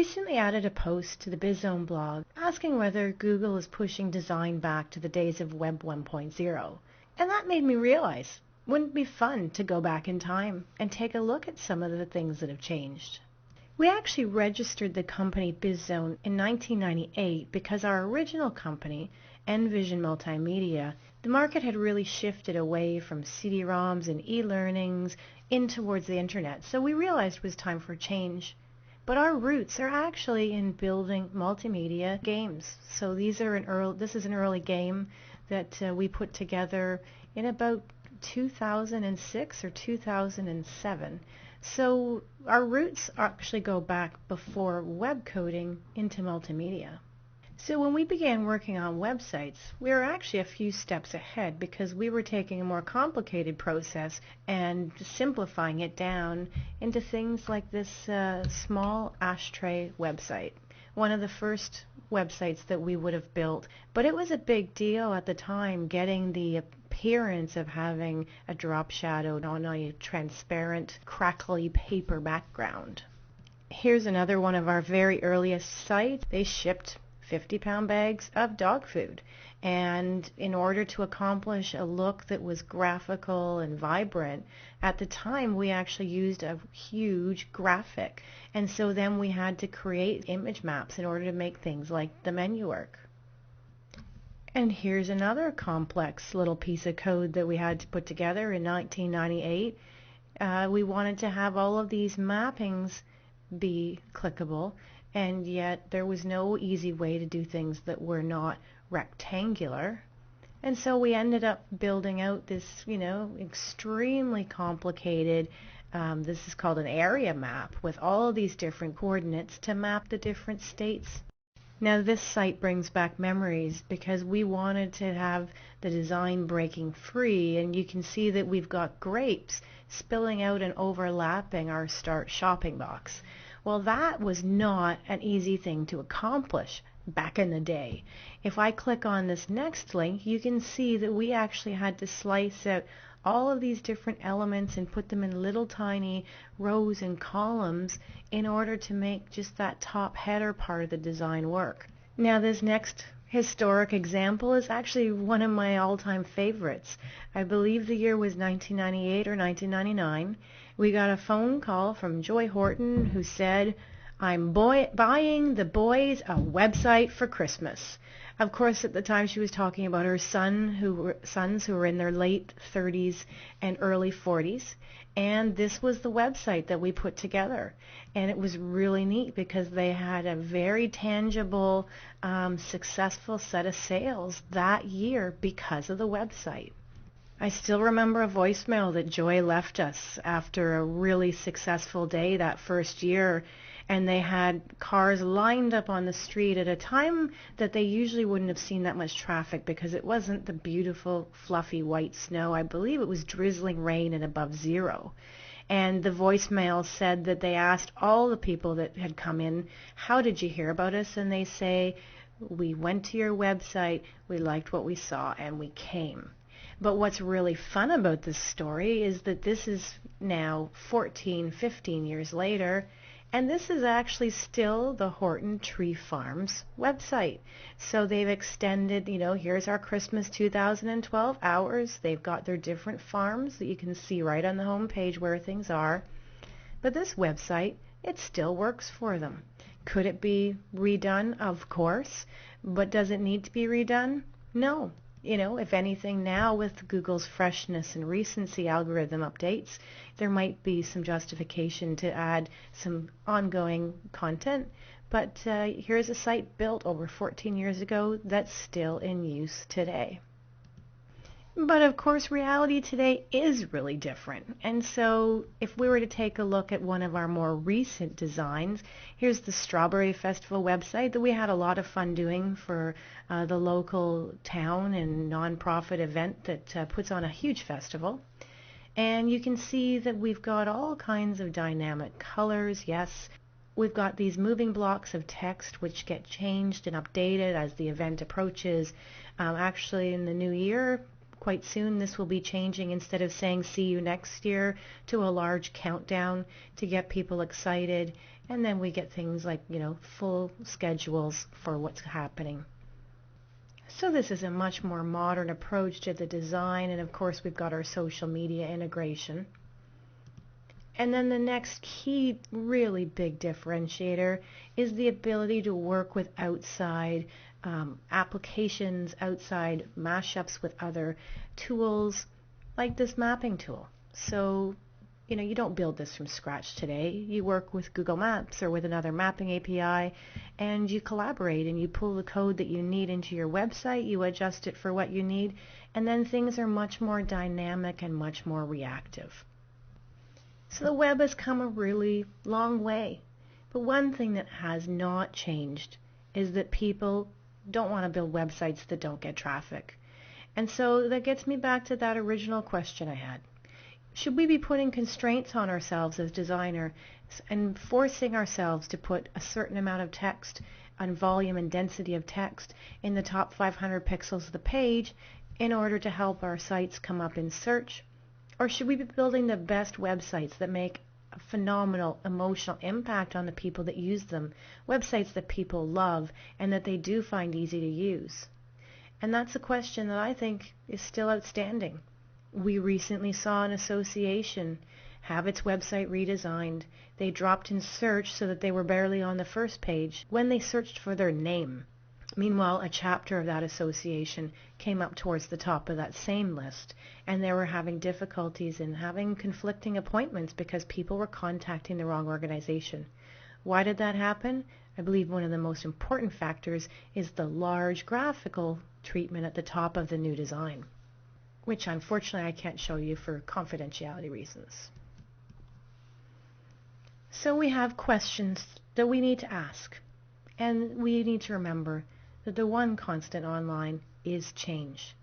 recently added a post to the Biz-Zone blog asking whether Google is pushing design back to the days of Web 1.0. And that made me realize, wouldn't it be fun to go back in time and take a look at some of the things that have changed? We actually registered the company Biz-Zone in 1998 because our original company, Envision Multimedia, the market had really shifted away from CD-ROMs and e-learnings in towards the internet, so we realized it was time for change. But our roots are actually in building multimedia games. So this is an early game that we put together in about 2006 or 2007. So our roots actually go back before web coding into multimedia. So when we began working on websites, we were actually a few steps ahead because we were taking a more complicated process and simplifying it down into things like this small ashtray website. One of the first websites that we would have built, but it was a big deal at the time getting the appearance of having a drop shadow on a transparent, crackly paper background. Here's another one of our very earliest sites. They shipped 50-pound bags of dog food, and in order to accomplish a look that was graphical and vibrant, at the time we actually used a huge graphic, and so then we had to create image maps in order to make things like the menu work. And here's another complex little piece of code that we had to put together in 1998. We wanted to have all of these mappings be clickable, and yet there was no easy way to do things that were not rectangular. And so we ended up building out this, extremely complicated, this is called an area map, with all of these different coordinates to map the different states. Now this site brings back memories because we wanted to have the design breaking free, and you can see that we've got grapes spilling out and overlapping our start shopping box. Well, that was not an easy thing to accomplish back in the day. If I click on this next link, you can see that we actually had to slice out all of these different elements and put them in little tiny rows and columns in order to make just that top header part of the design work. Now this next historic example is actually one of my all-time favorites. I believe the year was 1998 or 1999. We got a phone call from Joy Horton who said, "I'm buying the boys a website for Christmas." Of course, at the time she was talking about her sons who were in their late 30s and early 40s. And this was the website that we put together. And it was really neat because they had a very tangible, successful set of sales that year because of the website. I still remember a voicemail that Joy left us after a really successful day that first year, and they had cars lined up on the street at a time that they usually wouldn't have seen that much traffic because it wasn't the beautiful fluffy white snow. I believe it was drizzling rain and above zero. And the voicemail said that they asked all the people that had come in, "How did you hear about us?" And they say, "We went to your website, we liked what we saw, and we came." But what's really fun about this story is that this is now 14, 15 years later, and this is actually still the Horton Tree Farms website. So they've extended, here's our Christmas 2012 hours. They've got their different farms that you can see right on the home page where things are. But this website, it still works for them. Could it be redone? Of course. But does it need to be redone? No. If anything now with Google's freshness and recency algorithm updates, there might be some justification to add some ongoing content. But here's a site built over 14 years ago that's still in use today. But of course, reality today is really different. And so if we were to take a look at one of our more recent designs, here's the Strawberry Festival website that we had a lot of fun doing for the local town and nonprofit event that puts on a huge festival. And you can see that we've got all kinds of dynamic colors. Yes, we've got these moving blocks of text which get changed and updated as the event approaches. Actually, in the new year, quite soon this will be changing. Instead of saying "see you next year" to a large countdown to get people excited. And then we get things like, full schedules for what's happening. So this is a much more modern approach to the design, and of course we've got our social media integration. And then the next key, really big differentiator is the ability to work with outside applications, outside mashups with other tools, like this mapping tool. So, you don't build this from scratch today. You work with Google Maps or with another mapping API, and you collaborate and you pull the code that you need into your website, you adjust it for what you need, and then things are much more dynamic and much more reactive. So the web has come a really long way. But one thing that has not changed is that people don't want to build websites that don't get traffic. And so that gets me back to that original question I had. Should we be putting constraints on ourselves as designers and forcing ourselves to put a certain amount of text on volume and density of text in the top 500 pixels of the page in order to help our sites come up in search? Or should we be building the best websites that make a phenomenal emotional impact on the people that use them, websites that people love and that they do find easy to use? And that's a question that I think is still outstanding. We recently saw an association have its website redesigned. They dropped in search so that they were barely on the first page when they searched for their name. Meanwhile, a chapter of that association came up towards the top of that same list, and they were having difficulties in having conflicting appointments because people were contacting the wrong organization. Why did that happen? I believe one of the most important factors is the large graphical treatment at the top of the new design, which unfortunately I can't show you for confidentiality reasons. So we have questions that we need to ask, and we need to remember that the one constant online is change.